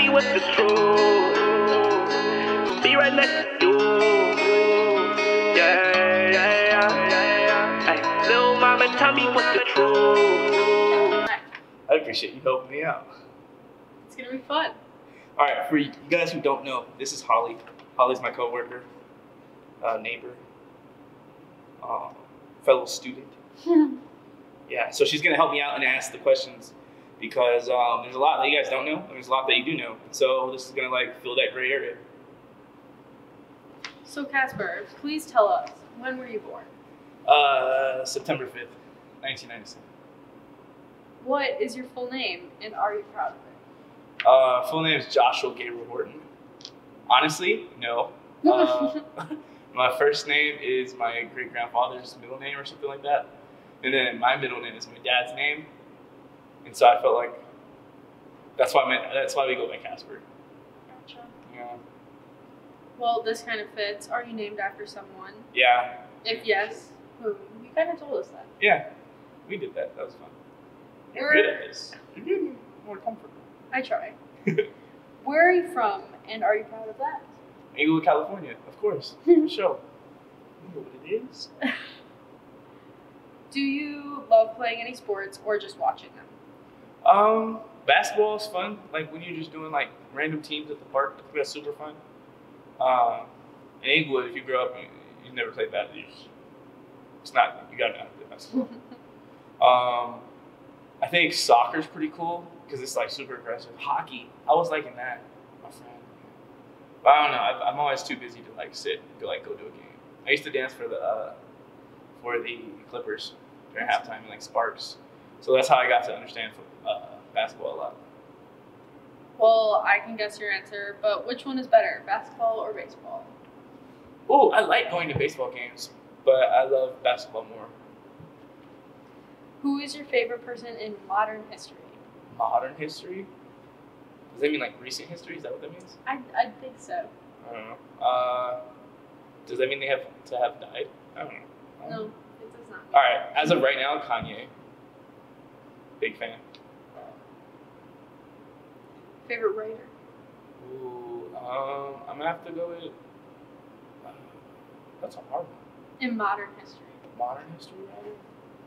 me what's the truth. Be right next to you. Yeah, yeah, yeah, yeah. Hey, little mama, tell me what's the truth. I appreciate you helping me out. It's gonna be fun. All right, for you guys who don't know, this is Holly. Holly's my coworker, neighbor, fellow student. Yeah, so she's gonna help me out and ask the questions because there's a lot that you guys don't know, and there's a lot that you do know. So this is gonna like fill that gray area. So Casper, please tell us, when were you born? September 5th, 1997. What is your full name, and are you proud of it? Full name is Joshua Gabriel Horton. Honestly, no. My first name is my great-grandfather's middle name or something like that. And then my middle name is my dad's name. And so I felt like that's why we go by Casper. Gotcha. Yeah. Well, this kind of fits. Are you named after someone? Yeah. If yes, who? You kind of told us that. Yeah. We did that. That was fun. You're good at this. You're getting more comfortable. I try. Where are you from, and are you proud of that? Inglewood, California, of course. For sure. You know what it is. Do you love playing any sports or just watching them? Basketball is fun. Like when you're just doing like random teams at the park, I think that's super fun. In Inglewood, if you grow up and you never played basketball, it's not. You gotta know how to play basketball. I think soccer's pretty cool because it's like super aggressive. Hockey, I was liking that, my friend. But I don't know. I'm always too busy to like sit and go do a game. I used to dance for the Clippers during halftime and like Sparks. So that's how I got to understand basketball a lot. Well, I can guess your answer, but which one is better, basketball or baseball? Oh, I like going to baseball games, but I love basketball more. Who is your favorite person in modern history? Modern history? Does that mean like recent history? Is that what that means? I think so. I don't know. Does that mean they have to have died? I don't know. No, it does not. All right. As of right now, Kanye. Big fan. Favorite writer? Ooh, I'm gonna have to go with. That's a hard one. In modern history. Modern history writer?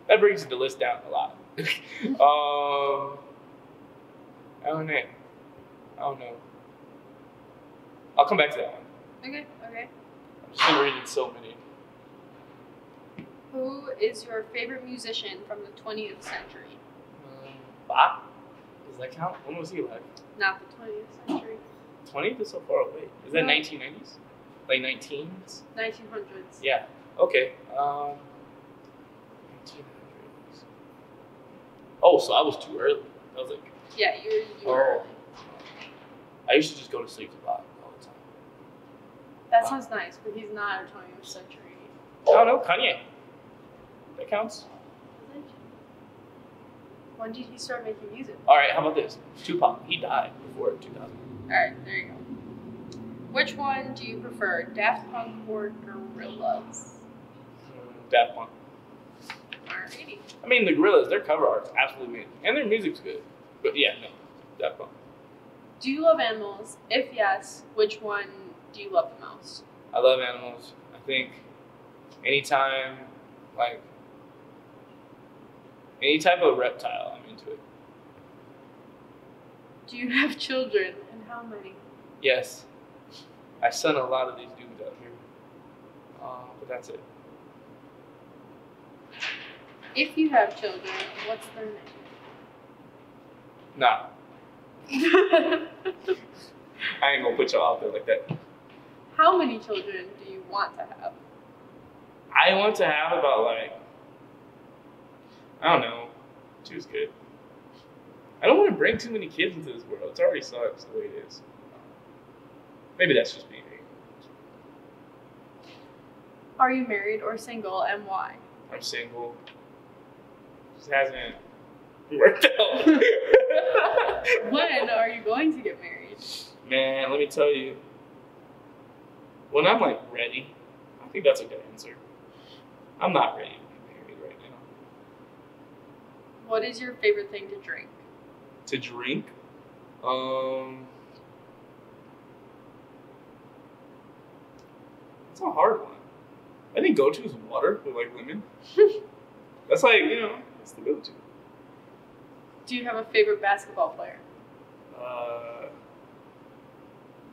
That brings the list down a lot. I don't know. I'll come back to that one. Okay. I've just been reading so many. Who is your favorite musician from the 20th century? Bach? Does that count? When was he alive? Not the 20th century. 20th is so far away. Is that No. 1990s? Like 19s? 1900s. Yeah. Okay. 1900s. Oh, so I was too early. I was like. Yeah, you were. I used to just go to sleep a lot all the time. That sounds nice, but he's not a 20th century. I don't know, Kanye. That counts. When did he start making music? All right, how about this? Tupac. He died before 2000. Alright, there you go. Which one do you prefer, Daft Punk or Gorillaz? Daft Punk. Alrighty. I mean, the Gorillaz, their cover art's absolutely amazing. And their music's good. But yeah, no, Daft Punk. Do you love animals? If yes, which one do you love the most? I love animals. I think anytime, like, any type of reptile, I'm into it. Do you have children, and how many? Yes. I son a lot of these dudes out here. But that's it. If you have children, what's their name? Nah. I ain't gonna put y'all out there like that. How many children do you want to have? I want to have about like, I don't know, 2's good. I don't want to bring too many kids into this world. It already sucks the way it is. Maybe that's just me. Are you married or single, and why? I'm single. Just hasn't worked out. When are you going to get married? Man, let me tell you. When I'm like ready, I think that's a good answer. I'm not ready to be married right now. What is your favorite thing to drink? To drink? That's a hard one. I think go-to is water with like lemon. That's like, you know, that's the go-to. Do you have a favorite basketball player?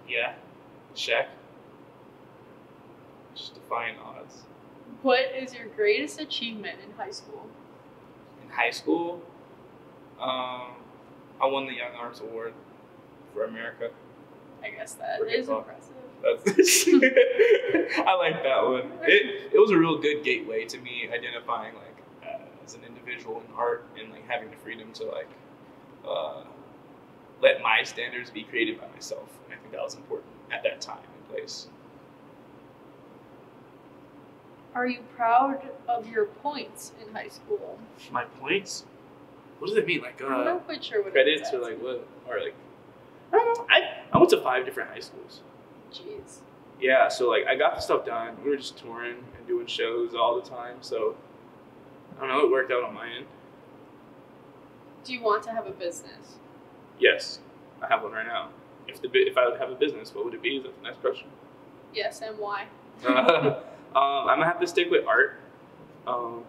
Yeah, Shaq. Just defying odds. What is your greatest achievement in high school? In high school, I won the Young Arts Award for America. I guess that For is hip-hop. impressive. That's I like that one. It was a real good gateway to me identifying like as an individual in art and like having the freedom to like let my standards be created by myself. And I think that was important at that time and place. Are you proud of your points in high school? My points? What does it mean? Like I'm not quite sure what credits it or like what? Or like I don't know. I went to 5 different high schools. Jeez. Yeah, so like I got the stuff done. We were just touring and doing shows all the time. So I don't know. It worked out on my end. Do you want to have a business? Yes, I have one right now. If I would have a business, what would it be? Is that the next question? Yes, and why? I'm gonna have to stick with art, and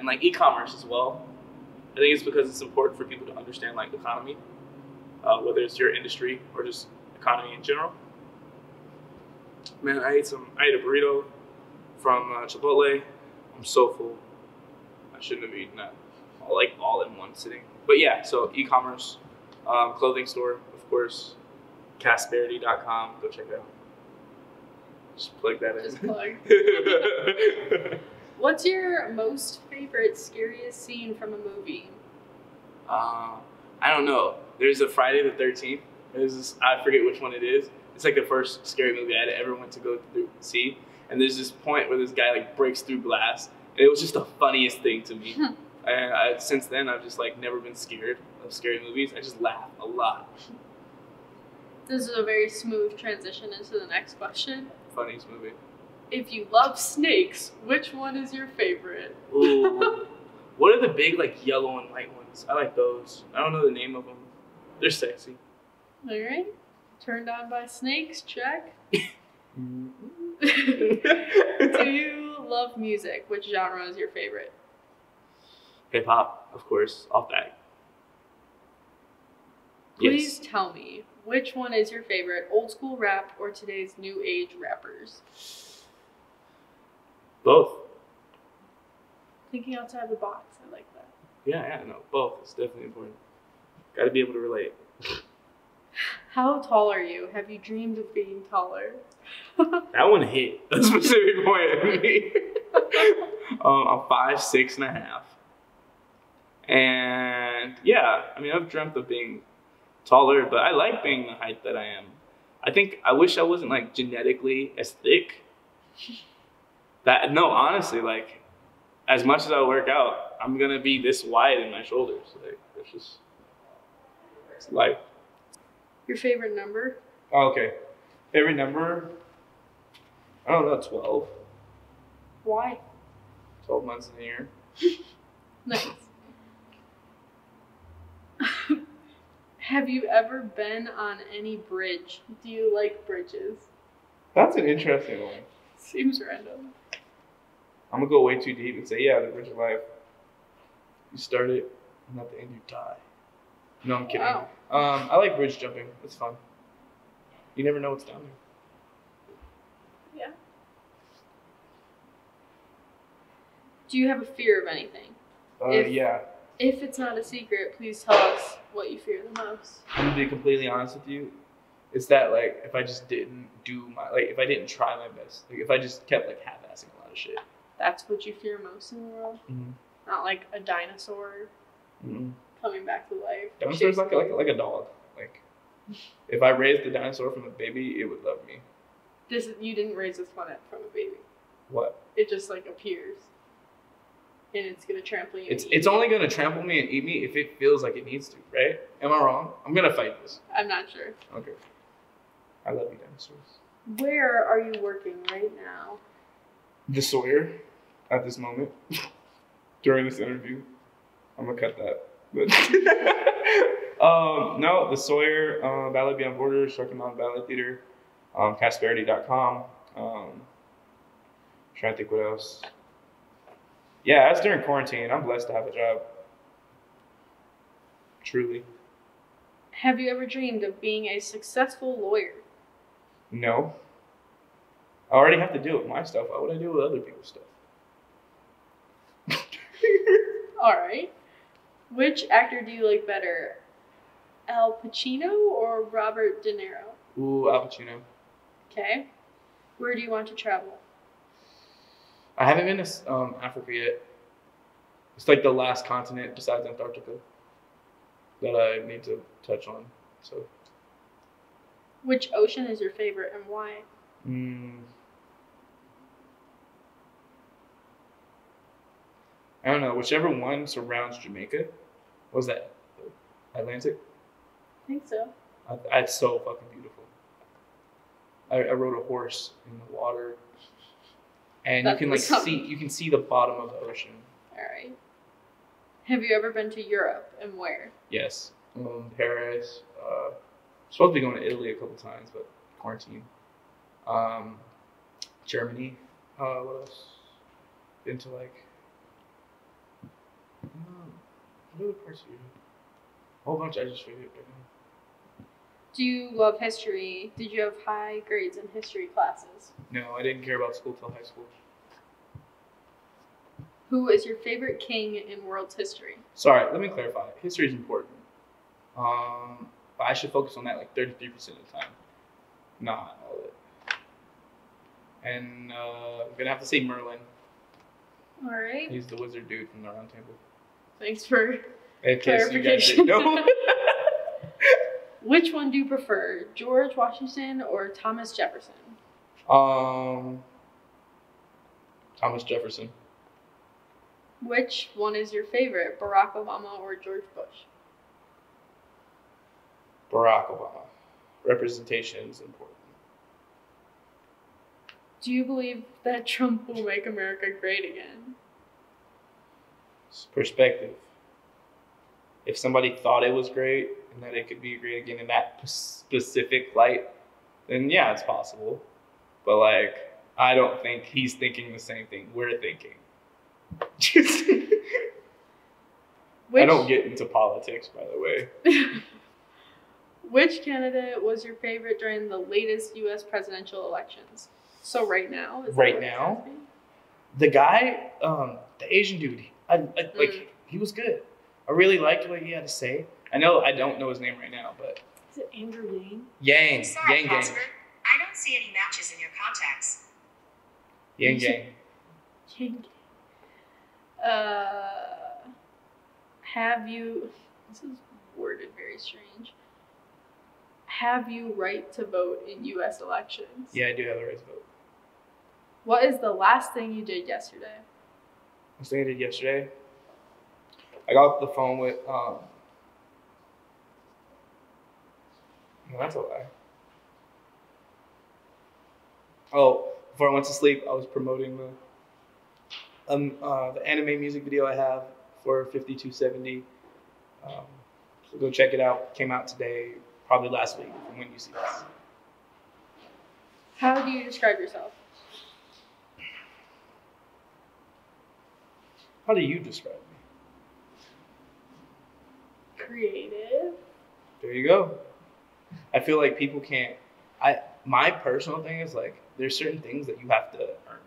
like e-commerce as well. I think it's because it's important for people to understand like the economy, whether it's your industry or just economy in general. Man, I ate a burrito from Chipotle. I'm so full. I shouldn't have eaten that all in one sitting. But yeah, so e-commerce, clothing store, of course, Kasperthesaint.com. Go check it out. Just plug that in. Just plug. What's your most favorite, scariest scene from a movie? I don't know. There's a Friday the 13th. There's this, I forget which one it is. It's like the first scary movie I ever went to go see. And there's this point where this guy like breaks through glass. And it was just the funniest thing to me. And since then, I've just like never been scared of scary movies. I just laugh a lot. This is a very smooth transition into the next question. Funniest movie. If you love snakes, which one is your favorite? Ooh. What are the big like yellow and white ones? I like those. I don't know the name of them. They're sexy. All right. Turned on by snakes, check. Do you love music? Which genre is your favorite? Hip hop, of course, off that. Please Yes. tell me, which one is your favorite, old school rap or today's new age rappers? Both. Thinking outside the box, I like that. Yeah, no, both. It's definitely important. Got to be able to relate. How tall are you? Have you dreamed of being taller? That one hit a specific point at me. I'm 5'6.5". And yeah, I mean, I've dreamt of being taller, but I like being the height that I am. I wish I wasn't like genetically as thick. No, honestly, like as much as I work out, I'm gonna be this wide in my shoulders. Like it's life. Your favorite number? Oh, okay. Favorite number? I don't know, 12. Why? 12 months in a year. Nice. Have you ever been on any bridge? Do you like bridges? That's an interesting one. Seems random. I'm gonna go way too deep and say, yeah, the bridge of life. You start it, and at the end you die. No, I'm kidding. Wow. I like bridge jumping. It's fun. You never know what's down there. Yeah. Do you have a fear of anything? Yeah. If it's not a secret, please tell us what you fear the most. I'm gonna be completely honest with you. It's that like if I just didn't if I didn't try my best, like if I just kept like half-assing a lot of shit. That's what you fear most in the world? Mm-hmm. Not like a dinosaur Mm-hmm. coming back to life. Dinosaur's like a dog. Like if I raised the dinosaur from a baby, it would love me. You didn't raise this one from a baby. What? It just like appears. And it's gonna trample you. It's only gonna trample me and eat me if it feels like it needs to, right? Am I wrong? I'm gonna fight this. I'm not sure. Okay. I love you, dinosaurs. Where are you working right now? The Sawyer, at this moment, during this interview. I'm gonna cut that. But no, the Sawyer, Ballet Beyond Borders, Sharky Mountain Ballet Theater, Kasperthesaint.com. Trying to think what else. Yeah, that's during quarantine. I'm blessed to have a job. Truly. Have you ever dreamed of being a successful lawyer? No. I already have to deal with my stuff. Why would I deal with other people's stuff? All right. Which actor do you like better, Al Pacino or Robert De Niro? Ooh, Al Pacino. Okay. Where do you want to travel? I haven't been to Africa yet. It's like the last continent besides Antarctica that I need to touch on. So. Which ocean is your favorite and why? I don't know. Whichever one surrounds Jamaica. What was that? Atlantic? I think so. It's so fucking beautiful. I rode a horse in the water, and That's you can something. you can see the bottom of the ocean. All right. Have you ever been to Europe and where? Yes, Paris. Supposed to be going to Italy a couple times, but quarantine. Germany. What else? Been to like. What other parts of Europe? A whole bunch I just figured right now. Do you love history? Did you have high grades in history classes? No, I didn't care about school till high school. Who is your favorite king in world's history? Sorry, let me clarify. History is important. But I should focus on that like 33% of the time. Not all of it. And I'm gonna have to say Merlin. All right. He's the wizard dude from the Round Table. Thanks for In case you guys clarification. didn't know. Which one do you prefer, George Washington or Thomas Jefferson? Thomas Jefferson. Which one is your favorite, Barack Obama or George Bush? Barack Obama. Representation is important. Do you believe that Trump will make America great again? It's perspective. If somebody thought it was great and that it could be great again in that specific light, then yeah, it's possible. But like, I don't think he's thinking the same thing we're thinking. I don't get into politics, by the way. Which candidate was your favorite during the latest U.S. presidential elections? So right now? Is Right now? The guy, the Asian dude, like, he was good. I really liked what he had to say. I don't know his name right now, but. Is it Andrew Yang? Yang. Sorry, Yang Casper. Gang. I don't see any matches in your contacts. Yang Gang. Yang. Have you, this is worded very strange. Have you right to vote in U.S. elections? Yeah, I do have the right to vote. What is the last thing you did yesterday? Last thing I did yesterday, I got off the phone with, no, that's a lie. Oh, before I went to sleep, I was promoting the anime music video I have for 5270. So go check it out. Came out today, probably last week from when you see this. How do you describe yourself? How do you describe me? Creative. There you go. I feel like people can't. My personal thing is like there's certain things that you have to earn,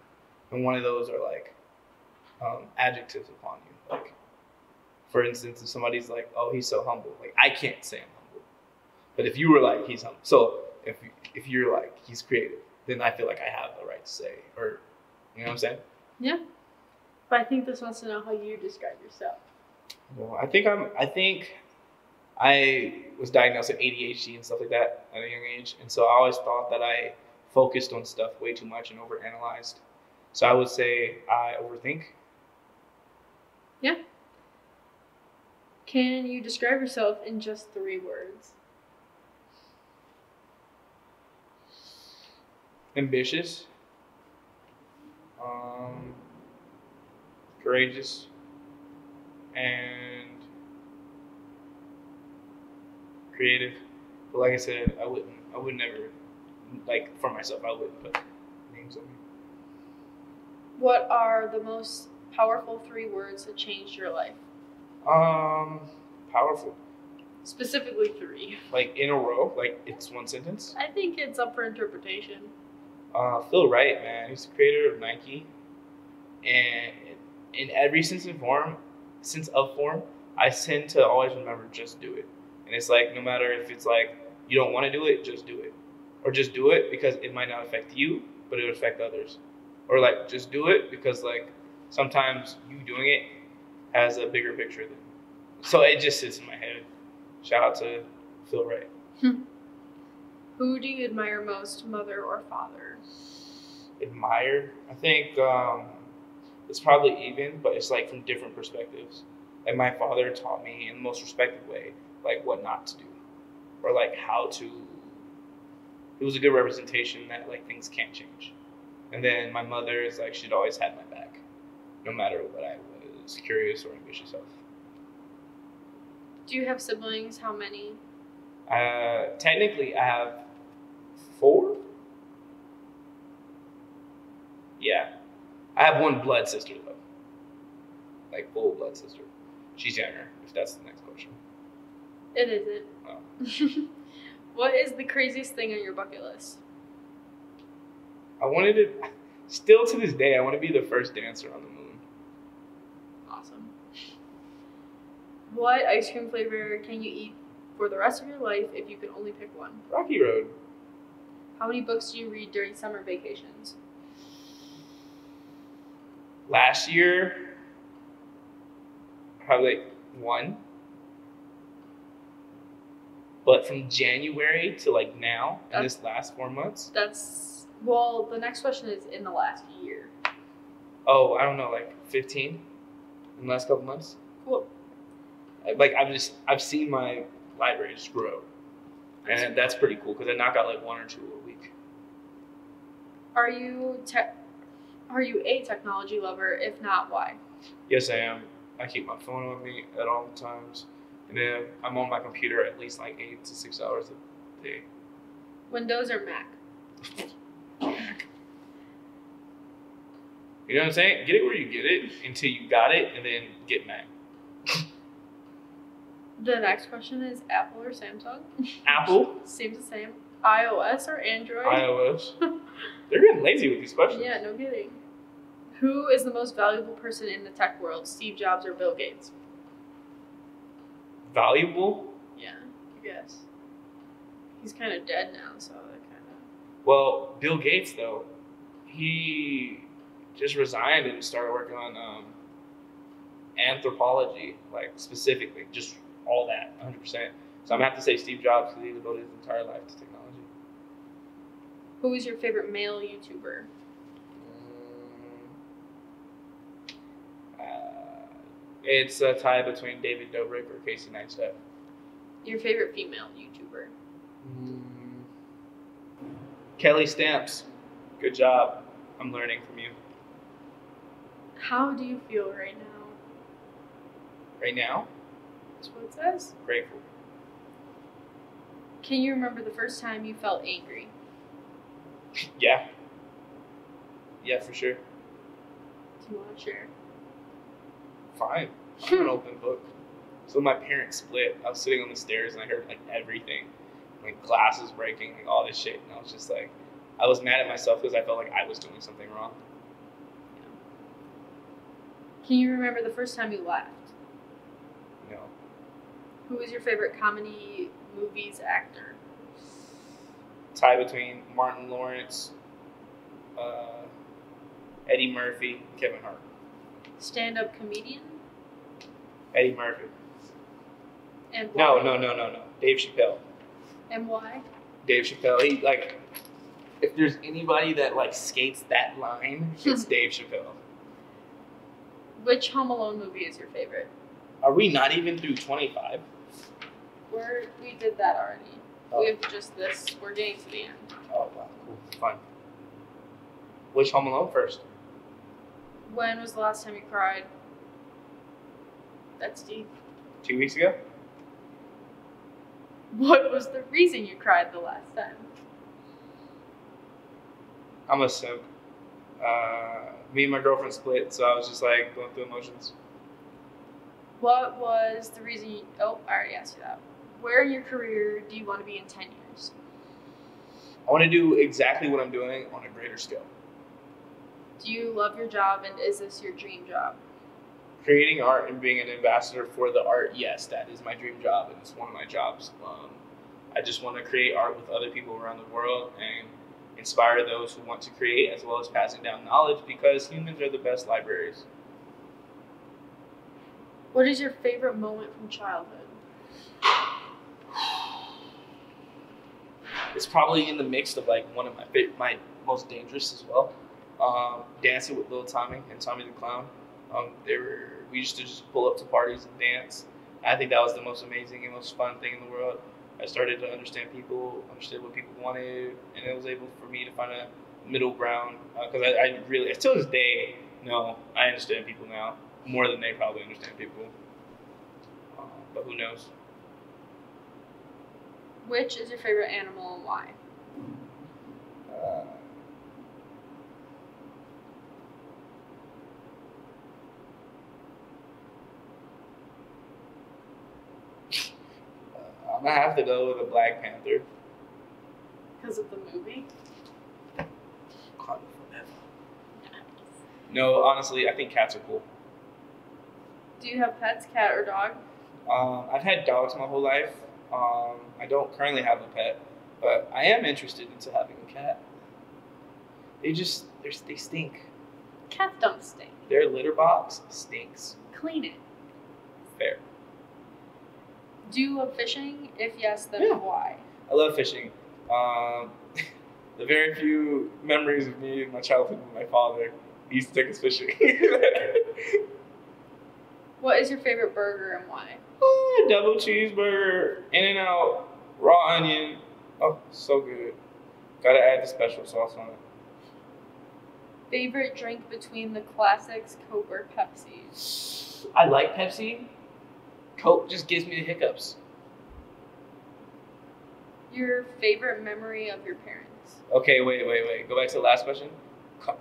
and one of those are like adjectives upon you. Like, for instance, if somebody's like, "Oh, he's so humble," like I can't say I'm humble, but if you were like, "He's humble," so if you're like, "He's creative," then I feel like I have the right to say, or you know what I'm saying? Yeah. But I think this wants to know how you describe yourself. Well, I think I was diagnosed with ADHD and stuff like that at a young age. And so I always thought that I focused on stuff way too much and overanalyzed. So I would say I overthink. Yeah. Can you describe yourself in just 3 words? Ambitious. Courageous. And creative. But like I said, I would never, like for myself, I wouldn't put names things. What are the most powerful 3 words that changed your life? Powerful. Specifically 3. Like in a row, like it's one sentence. I think it's up for interpretation. Phil Wright, man, he's the creator of Nike, and in every sense of form, I tend to always remember just do it. And it's like no matter if it's like you don't want to do it, just do it, or just do it because it might not affect you, but it would affect others, or like just do it because like sometimes you doing it has a bigger picture than. So it just sits in my head. Shout out to Phil Wright. Who do you admire most, mother or father? Admire? I think it's probably even, but it's like from different perspectives. Like my father taught me in the most respected way, like what not to do, or like how to. It was a good representation that like things can't change. And then my mother is like she'd always had my back, no matter what I was curious or ambitious of. Do you have siblings? How many? Technically, I have 4. Yeah, I have one blood sister though, like full blood sister. She's younger. If that's the next question. It isn't. Oh. What is the craziest thing on your bucket list? I wanted to. Still to this day, I want to be the first dancer on the moon. Awesome. What ice cream flavor can you eat for the rest of your life if you could only pick one? Rocky Road. How many books do you read during summer vacations? Last year, probably like 1. But from January to like now, in this last 4 months. Well, the next question is in the last year. Oh, I don't know, like 15 in the last couple months. Cool. Like I've seen my library just grow, and that's pretty cool because I knock out like 1 or 2 a week. Are you a technology lover? If not, why? Yes, I am. I keep my phone on me at all times, and then I'm on my computer at least like 8 to 6 hours a day. Windows or Mac? You know what I'm saying? Get it where you get it until you got it, and then get Mac. The next question is Apple or Samsung? Apple. Seems the same. iOS or Android? iOS. They're getting lazy with these questions. Yeah, no kidding. Who is the most valuable person in the tech world, Steve Jobs or Bill Gates? Valuable? Yeah, I guess. He's kind of dead now, so that kind of... Well, Bill Gates, though, he just resigned and started working on anthropology, like specifically, just all that, 100%. So I'm going to have to say Steve Jobs because he devoted his entire life to technology. Who is your favorite male YouTuber? It's a tie between David Dobrik or Casey Neistat. Your favorite female YouTuber? Kelly Stamps. Good job. I'm learning from you. How do you feel right now? Right now? That's what it says. Grateful. Can you remember the first time you felt angry? Yeah. Yeah, for sure. Do you want to share? Fine. I'm an open book. So my parents split. I was sitting on the stairs and I heard like everything. Like glasses breaking, like all this shit. And I was just like, I was mad at myself because I felt like I was doing something wrong. Yeah. Can you remember the first time you laughed? No. Who is your favorite comedy movies actor? Tie between Martin Lawrence, Eddie Murphy, Kevin Hart. Stand-up comedian? Eddie Murphy. And why? No. Dave Chappelle. And why? Dave Chappelle. He like, if there's anybody that like skates that line, it's Dave Chappelle. Which Home Alone movie is your favorite? Are we not even through 25? We did that already. Oh. We have just this. We're getting to the end. Oh wow, cool, fun. Which Home Alone first? When was the last time you cried? That's deep. 2 weeks ago. What was the reason you cried the last time? I'm a simp. Me and my girlfriend split, so I was just like going through emotions. What was the reason you, oh, I already asked you that. Where in your career do you want to be in 10 years? I want to do exactly what I'm doing on a greater scale. Do you love your job, and is this your dream job? Creating art and being an ambassador for the art, yes, that is my dream job, and it's one of my jobs. I just want to create art with other people around the world and inspire those who want to create, as well as passing down knowledge, because humans are the best libraries. What is your favorite moment from childhood? It's probably in the mix of like one of my most dangerous as well. Dancing with Little Tommy and Tommy the Clown. We used to just pull up to parties and dance. I think that was the most amazing and most fun thing in the world. I started to understand people, understood what people wanted, and it was able for me to find a middle ground. Because I really, till this day, no, I understand people now more than they probably understand people. But who knows? Which is your favorite animal and why? I'm gonna have to go with a Black Panther. Because of the movie? Wakanda forever. No, honestly, I think cats are cool. Do you have pets, cat or dog? I've had dogs my whole life. I don't currently have a pet, but I am interested into having a cat. They stink. Cats don't stink. Their litter box stinks. Clean it. Fair. Do you love fishing? If yes, then Yeah. why? I love fishing. The very few memories of me in my childhood with my father, he used to take us fishing. What is your favorite burger and why? Double cheeseburger, In-N-Out, raw onion. Oh, so good. Gotta add the special sauce on it. Favorite drink between the classics, Coke or Pepsi? I like Pepsi. Coke just gives me the hiccups. Your favorite memory of your parents? Okay, wait. Go back to the last question.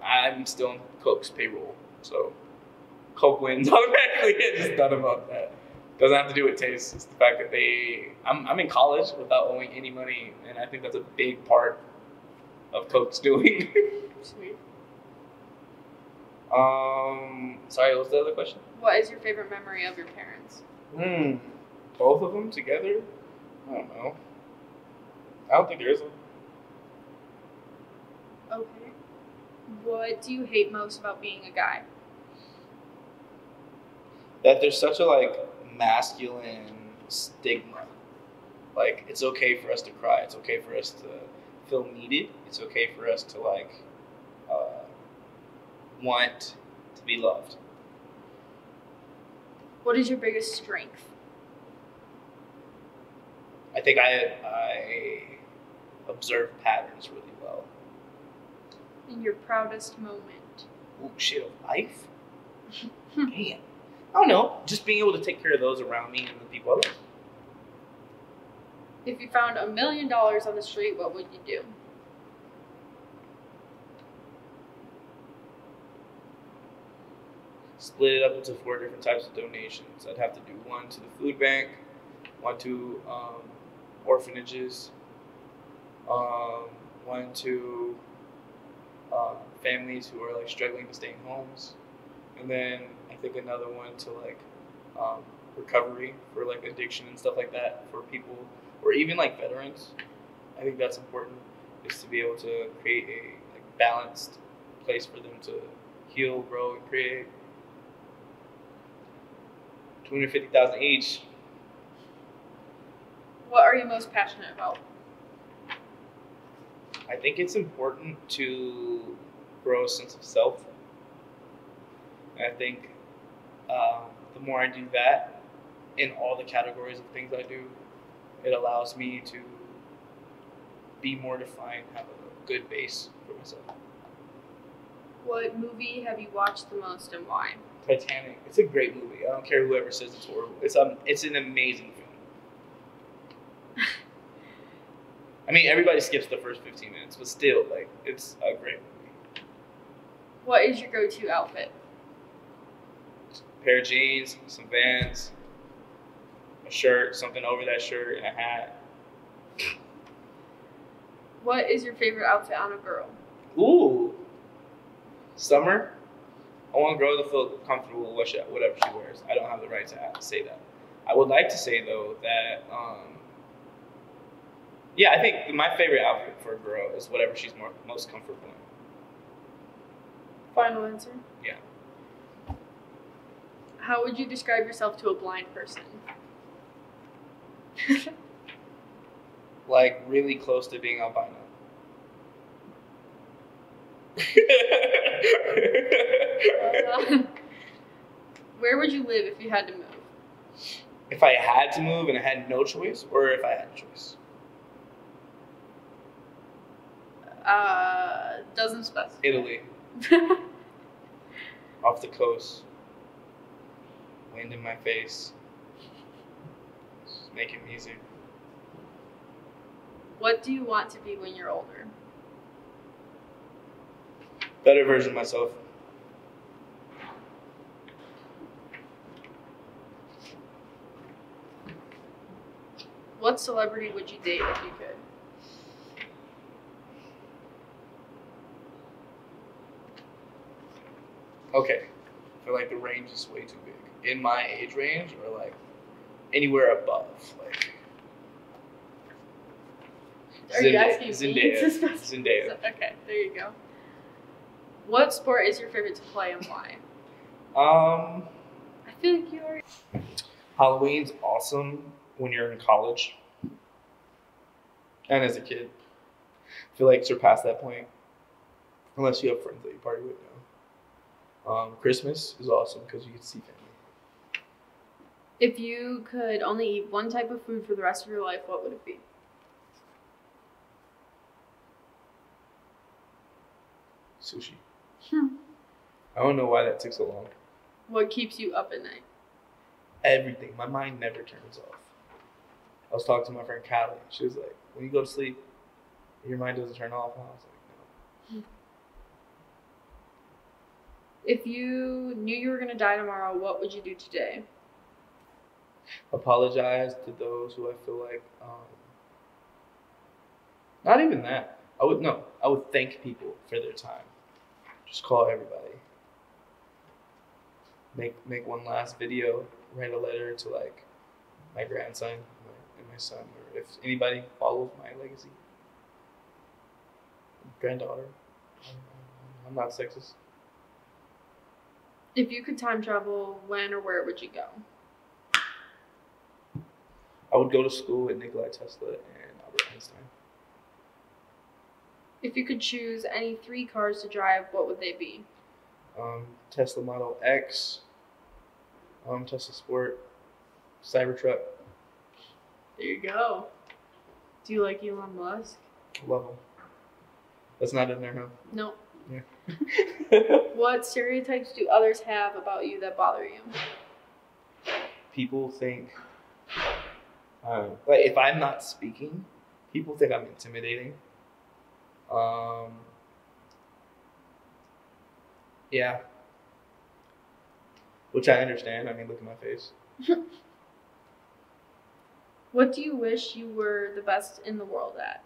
I'm still on Coke's payroll, so Coke wins automatically. It's just done about that. Doesn't have to do with taste. It's the fact that I'm in college without owing any money, and I think that's a big part of Coke's doing. Sweet. Sorry, what was the other question? What is your favorite memory of your parents? Both of them together? I don't know. I don't think there is one. Okay. What do you hate most about being a guy? That there's such a masculine stigma. Like, it's okay for us to cry. It's okay for us to feel needed. It's okay for us to want to be loved. What is your biggest strength? I think I observe patterns really well. And your proudest moment? Oh shit, of life? Damn. I don't know. Just being able to take care of those around me and the people I love. If you found $1 million on the street, what would you do? Split it up into 4 different types of donations. I'd have to do one to the food bank, one to orphanages, one to families who are struggling to stay in homes, and then I think another one to recovery for addiction and stuff like that for people, or even veterans. I think that's important, is to be able to create a balanced place for them to heal, grow, and create. 250,000 each. What are you most passionate about? I think it's important to grow a sense of self. And I think the more I do that in all the categories of things I do, it allows me to be more defined, have a good base for myself. What movie have you watched the most and why? Titanic. It's a great movie. I don't care whoever says it's horrible. It's an amazing film. I mean, everybody skips the first 15 minutes, but still, it's a great movie. What is your go-to outfit? Pair of jeans, some Vans, a shirt, something over that shirt, and a hat. What is your favorite outfit on a girl? Ooh, summer. I want a girl to feel comfortable with whatever she wears. I don't have the right to say that. I would like to say though that, yeah, I think my favorite outfit for a girl is whatever she's most comfortable in. Final answer? Yeah. How would you describe yourself to a blind person? Like really close to being albino. Where would you live if you had to move? If I had to move and I had no choice, or if I had a choice? Doesn't specify. Italy, off the coast. Wind in my face. Just making music. What do you want to be when you're older? Better version of myself. What celebrity would you date if you could? Okay. I feel like the range is way too big. In my age range, or like anywhere above. Like Are you asking me Zendaya. to specify? Zendaya. Okay, there you go. What sport is your favorite to play and why? I feel like you are. Halloween's awesome when you're in college. And as a kid. I feel like surpass that point. Unless you have friends that you party with now. Christmas is awesome because you get to see family. If you could only eat one type of food for the rest of your life, what would it be? Sushi. I don't know why that took so long. What keeps you up at night? Everything. My mind never turns off. I was talking to my friend Callie. She was like, when you go to sleep, your mind doesn't turn off. And I was like, no. If you knew you were going to die tomorrow, what would you do today? Apologize to those who I feel like, not even that. I would thank people for their time. Just call everybody. Make one last video, write a letter to like my grandson and my son, or if anybody follows my legacy. Granddaughter. I'm not sexist. If you could time travel, when or where would you go? I would go to school with Nikola Tesla and Albert Einstein. If you could choose any 3 cars to drive, what would they be? Tesla Model X, Tesla Sport, Cybertruck. There you go. Do you like Elon Musk? Love them. That's not in there, huh? No. Yeah. What stereotypes do others have about you that bother you? People think, like if I'm not speaking, people think I'm intimidating. Yeah. Which I understand. I mean, look at my face. What do you wish you were the best in the world at?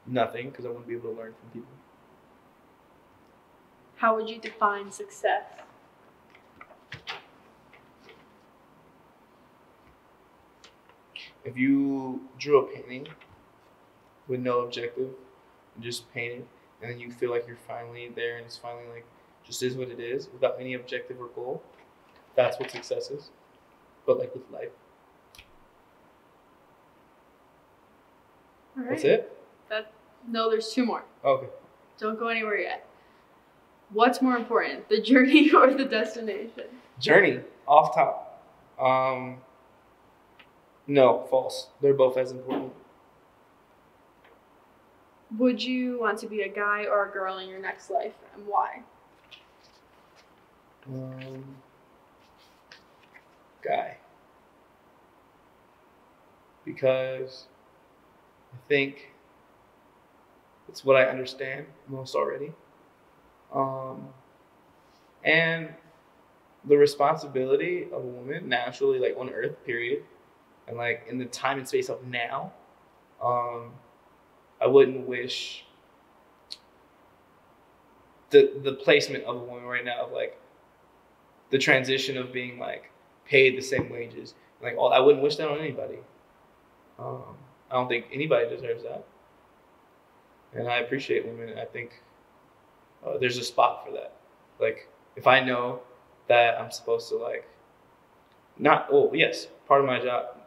Nothing, because I want to be able to learn from people. How would you define success? If you drew a painting with no objective and just paint it, and then you feel like you're finally there and it's finally like just is what it is without any objective or goal, that's what success is. But like with life. All right. That's it? No, there's 2 more. Okay. Don't go anywhere yet. What's more important, the journey or the destination? Journey, off top. No, false. They're both as important. Would you want to be a guy or a girl in your next life, and why? Guy. Because I think It's what I understand most already. And the responsibility of a woman naturally, like on Earth, period, and like in the time and space of now, I wouldn't wish the placement of a woman right now of like the transition of being like paid the same wages. Like I wouldn't wish that on anybody. I don't think anybody deserves that. And I appreciate women. I think there's a spot for that. Like if I know that I'm supposed to like yes, part of my job,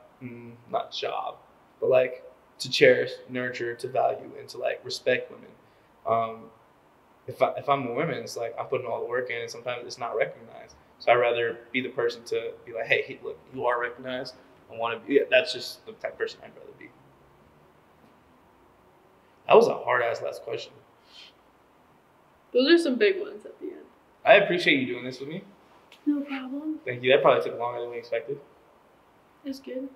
not job, but like to cherish, nurture, to value, and to like respect women. If I'm a woman, it's like I'm putting all the work in, and sometimes it's not recognized. So I'd rather be the person to be like, hey, look, you are recognized. I want to be. Yeah, that's just the type of person I'd rather be. That was a hard ass last question. Those are some big ones at the end. I appreciate you doing this with me. No problem. Thank you. That probably took longer than we expected. It's good.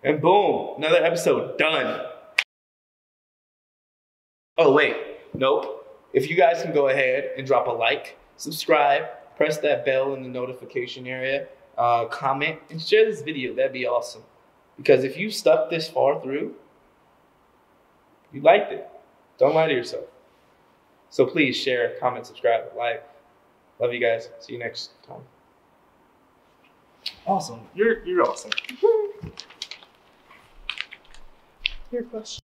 And boom, another episode done. Oh, wait. Nope. If you guys can go ahead and drop a like, subscribe, press that bell in the notification area, comment, and share this video. That'd be awesome. Because if you stuck this far through, you liked it. Don't lie to yourself. So please share, comment, subscribe, like. Love you guys. See you next time. Awesome. You're awesome. Your question.